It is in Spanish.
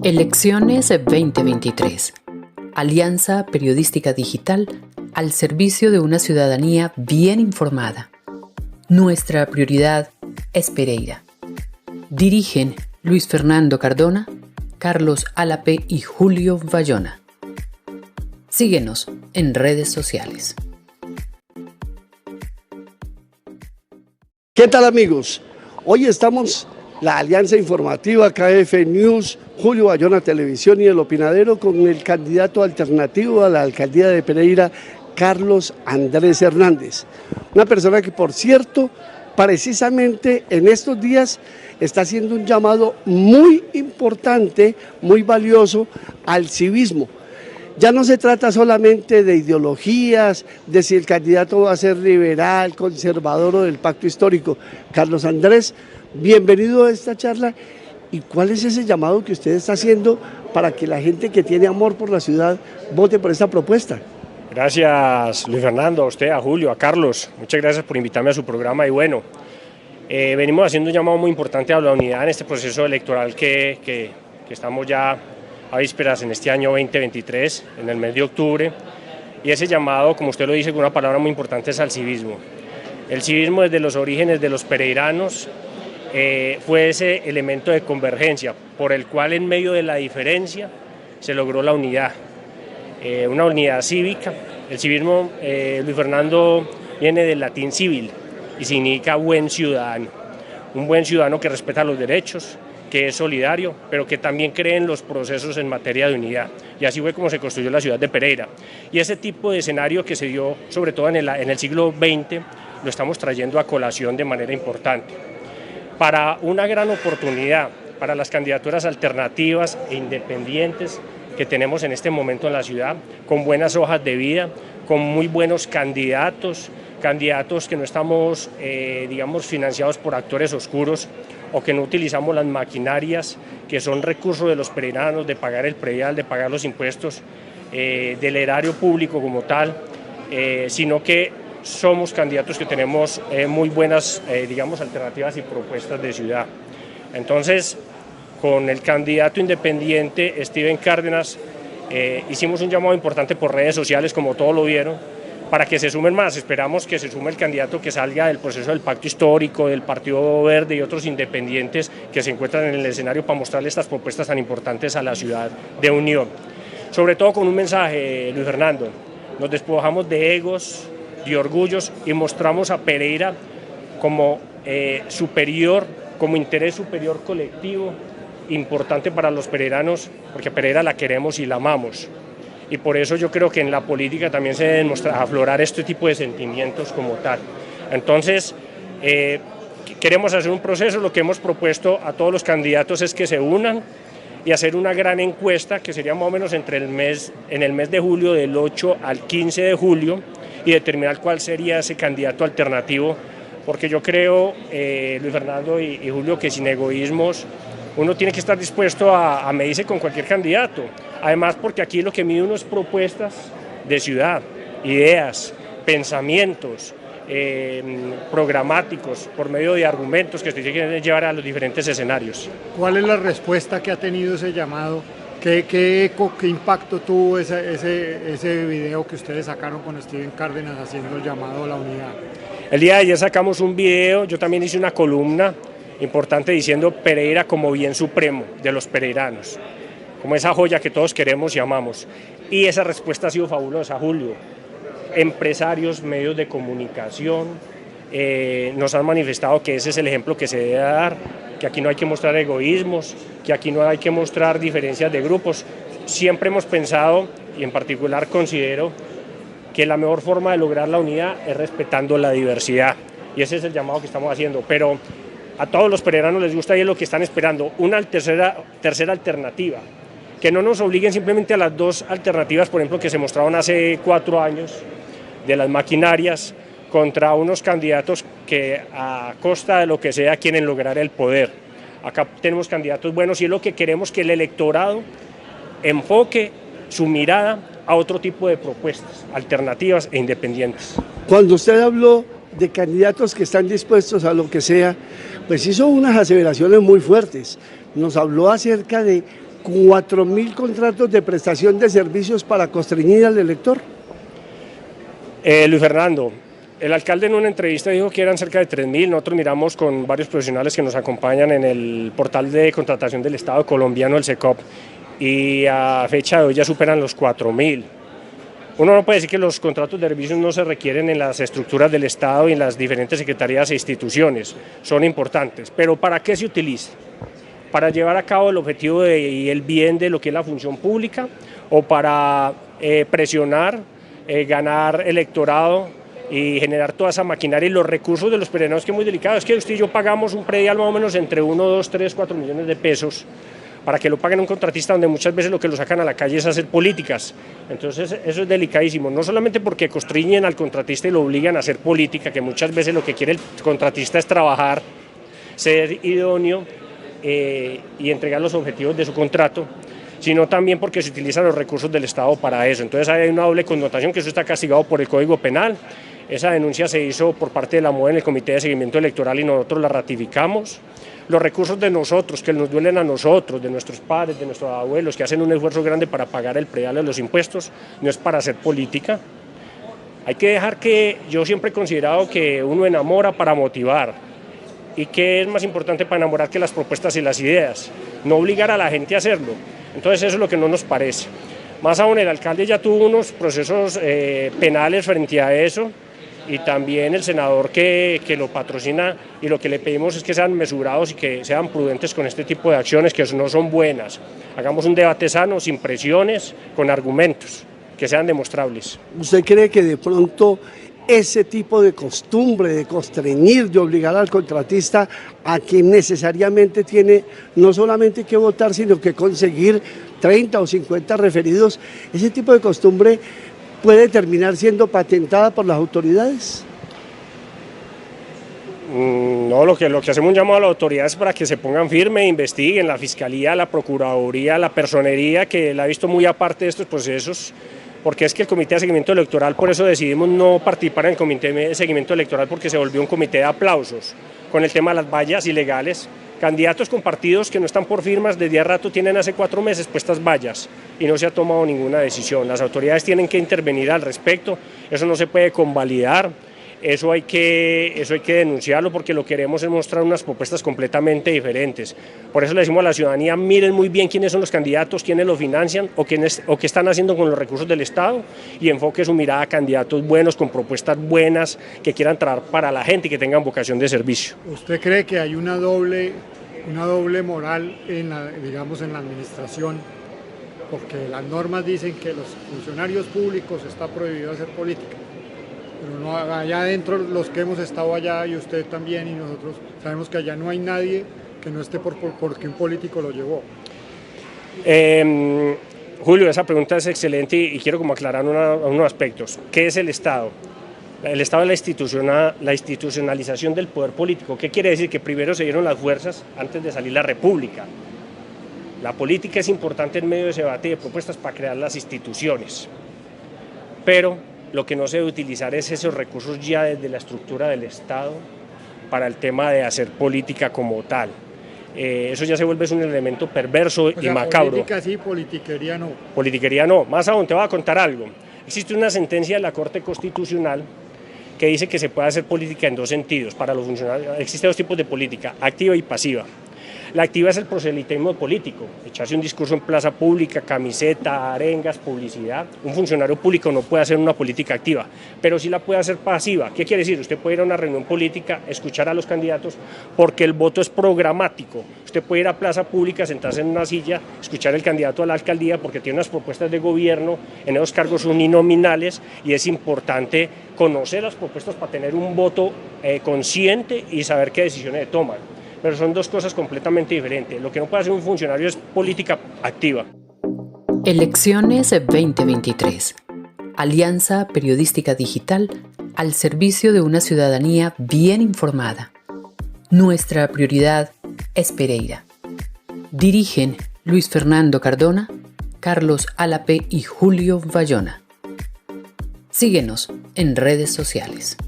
Elecciones 2023. Alianza Periodística Digital al servicio de una ciudadanía bien informada. Nuestra prioridad es Pereira. Dirigen Luis Fernando Cardona, Carlos Álape y Julio Bayona. Síguenos en redes sociales. ¿Qué tal, amigos? Hoy estamos la Alianza Informativa KF News, Julio Bayona Televisión y El Opinadero con el candidato alternativo a la alcaldía de Pereira, Carlos Andrés Hernández. Una persona que, por cierto, precisamente en estos días está haciendo un llamado muy importante, muy valioso al civismo. Ya no se trata solamente de ideologías, de si el candidato va a ser liberal, conservador o del pacto histórico. Carlos Andrés, bienvenido a esta charla. ¿Y cuál es ese llamado que usted está haciendo para que la gente que tiene amor por la ciudad vote por esta propuesta? Gracias, Luis Fernando, a usted, a Julio, a Carlos. Muchas gracias por invitarme a su programa. Y bueno, venimos haciendo un llamado muy importante a la unidad en este proceso electoral que estamos ya a vísperas en este año 2023, en el mes de octubre. Y ese llamado, como usted lo dice con una palabra muy importante, es al civismo. El civismo desde los orígenes de los pereiranos fue ese elemento de convergencia por el cual en medio de la diferencia se logró la unidad, una unidad cívica. El civismo, Luis Fernando, viene del latín civil y significa buen ciudadano, un buen ciudadano que respeta los derechos, que es solidario, pero que también cree en los procesos en materia de unidad. Y así fue como se construyó la ciudad de Pereira. Y ese tipo de escenario que se dio, sobre todo en el siglo XX, lo estamos trayendo a colación de manera importante. Para una gran oportunidad, para las candidaturas alternativas e independientes que tenemos en este momento en la ciudad, con buenas hojas de vida, con muy buenos candidatos que no estamos, financiados por actores oscuros, o que no utilizamos las maquinarias que son recursos de los pereiranos, de pagar el predial, de pagar los impuestos, del erario público como tal, sino que somos candidatos que tenemos muy buenas, alternativas y propuestas de ciudad. Entonces, con el candidato independiente Steven Cárdenas, hicimos un llamado importante por redes sociales, como todos lo vieron, para que se sumen más. Esperamos que se sume el candidato que salga del proceso del pacto histórico, del Partido Verde y otros independientes que se encuentran en el escenario para mostrarle estas propuestas tan importantes a la ciudad de unión. Sobre todo con un mensaje, Luis Fernando, nos despojamos de egos, de orgullos y mostramos a Pereira como superior, como interés superior colectivo, importante para los pereiranos, porque a Pereira la queremos y la amamos. Y por eso yo creo que en la política también se deben aflorar este tipo de sentimientos como tal. Entonces, queremos hacer un proceso. Lo que hemos propuesto a todos los candidatos es que se unan y hacer una gran encuesta, que sería más o menos en el mes de julio, del 8 al 15 de julio, y determinar cuál sería ese candidato alternativo, porque yo creo, Luis Fernando y Julio, que sin egoísmos uno tiene que estar dispuesto a medirse con cualquier candidato. Además, porque aquí lo que mide uno es propuestas de ciudad, ideas, pensamientos programáticos, por medio de argumentos que se quieren llevar a los diferentes escenarios. ¿Cuál es la respuesta que ha tenido ese llamado? ¿Qué impacto tuvo ese video que ustedes sacaron con Steven Cárdenas haciendo el llamado a la unidad? El día de ayer sacamos un video, yo también hice una columna importante diciendo Pereira como bien supremo de los pereiranos, como esa joya que todos queremos y amamos. Y esa respuesta ha sido fabulosa, Julio. Empresarios, medios de comunicación nos han manifestado que ese es el ejemplo que se debe dar, que aquí no hay que mostrar egoísmos, que aquí no hay que mostrar diferencias de grupos. Siempre hemos pensado, y en particular considero, que la mejor forma de lograr la unidad es respetando la diversidad. Y ese es el llamado que estamos haciendo. Pero a todos los pereiranos les gusta y es lo que están esperando, una tercera alternativa, que no nos obliguen simplemente a las dos alternativas, por ejemplo, que se mostraron hace 4 años, de las maquinarias, contra unos candidatos que a costa de lo que sea quieren lograr el poder. Acá tenemos candidatos buenos y es lo que queremos, que el electorado enfoque su mirada a otro tipo de propuestas, alternativas e independientes. Cuando usted habló de candidatos que están dispuestos a lo que sea, pues hizo unas aseveraciones muy fuertes. Nos habló acerca de 4.000 contratos de prestación de servicios para constreñir al elector. Luis Fernando, el alcalde en una entrevista dijo que eran cerca de 3.000, nosotros miramos con varios profesionales que nos acompañan en el portal de contratación del Estado colombiano, el SECOP, y a fecha de hoy ya superan los 4.000. Uno no puede decir que los contratos de servicios no se requieren en las estructuras del Estado y en las diferentes secretarías e instituciones, son importantes, pero ¿para qué se utiliza? ¿Para llevar a cabo el objetivo y el bien de lo que es la función pública o para presionar, ganar electorado y generar toda esa maquinaria y los recursos de los peregrinos, que es muy delicado? Es que usted y yo pagamos un predial más o menos entre 1, 2, 3, 4 millones de pesos para que lo paguen un contratista, donde muchas veces lo que lo sacan a la calle es hacer políticas. Entonces eso es delicadísimo, no solamente porque constriñen al contratista y lo obligan a hacer política, que muchas veces lo que quiere el contratista es trabajar, ser idóneo y entregar los objetivos de su contrato, sino también porque se utilizan los recursos del Estado para eso. Entonces hay una doble connotación, que eso está castigado por el Código Penal. Esa denuncia se hizo por parte de la MOE en el Comité de Seguimiento Electoral y nosotros la ratificamos. Los recursos de nosotros, que nos duelen a nosotros, de nuestros padres, de nuestros abuelos, que hacen un esfuerzo grande para pagar el predial de los impuestos, no es para hacer política. Hay que dejar que, yo siempre he considerado que uno enamora para motivar, y que es más importante para enamorar que las propuestas y las ideas, no obligar a la gente a hacerlo. Entonces eso es lo que no nos parece. Más aún, el alcalde ya tuvo unos procesos penales frente a eso, y también el senador que lo patrocina, y lo que le pedimos es que sean mesurados y que sean prudentes con este tipo de acciones que no son buenas. Hagamos un debate sano, sin presiones, con argumentos que sean demostrables. ¿Usted cree que de pronto ese tipo de costumbre de constreñir, de obligar al contratista a que necesariamente tiene no solamente que votar, sino que conseguir 30 o 50 referidos, ese tipo de costumbre puede terminar siendo patentada por las autoridades? No, lo que hacemos un llamado a las autoridades para que se pongan firme, investiguen, la Fiscalía, la Procuraduría, la Personería, que la ha visto muy aparte de estos procesos, porque es que el Comité de Seguimiento Electoral, por eso decidimos no participar en el Comité de Seguimiento Electoral, porque se volvió un comité de aplausos con el tema de las vallas ilegales. Candidatos con partidos que no están por firmas, desde hace rato tienen hace 4 meses puestas vallas y no se ha tomado ninguna decisión. Las autoridades tienen que intervenir al respecto, eso no se puede convalidar, eso hay que denunciarlo, porque lo que queremos es mostrar unas propuestas completamente diferentes. Por eso le decimos a la ciudadanía, miren muy bien quiénes son los candidatos, quiénes los financian o qué están haciendo con los recursos del Estado, y enfoque su mirada a candidatos buenos, con propuestas buenas, que quieran trabajar para la gente y que tengan vocación de servicio. ¿Usted cree que hay una doble moral en la administración? Porque las normas dicen que los funcionarios públicos está prohibido hacer política, pero no, allá adentro, los que hemos estado allá, y usted también y nosotros, sabemos que allá no hay nadie que no esté porque un político lo llevó. Julio, esa pregunta es excelente y quiero como aclarar unos aspectos. ¿Qué es el Estado? El Estado es la institucionalización del poder político. ¿Qué quiere decir? Que primero se dieron las fuerzas antes de salir la república. La política es importante en medio de ese debate de propuestas para crear las instituciones, pero lo que no se debe utilizar es esos recursos ya desde la estructura del Estado para el tema de hacer política como tal. Eso ya se vuelve un elemento perverso y macabro. Política sí, politiquería no. Politiquería no. Más aún, te voy a contar algo. Existe una sentencia de la Corte Constitucional que dice que se puede hacer política en 2 sentidos para los funcionarios. Existen 2 tipos de política, activa y pasiva. La activa es el proselitismo político, echarse un discurso en plaza pública, camiseta, arengas, publicidad. Un funcionario público no puede hacer una política activa, pero sí la puede hacer pasiva. ¿Qué quiere decir? Usted puede ir a una reunión política, escuchar a los candidatos, porque el voto es programático. Usted puede ir a plaza pública, sentarse en una silla, escuchar al candidato a la alcaldía, porque tiene unas propuestas de gobierno, en esos cargos uninominales, y es importante conocer las propuestas para tener un voto consciente y saber qué decisiones toman. Pero son 2 cosas completamente diferentes. Lo que no puede hacer un funcionario es política activa. Elecciones 2023. Alianza Periodística Digital al servicio de una ciudadanía bien informada. Nuestra prioridad es Pereira. Dirigen Luis Fernando Cardona, Carlos Álape y Julio Bayona. Síguenos en redes sociales.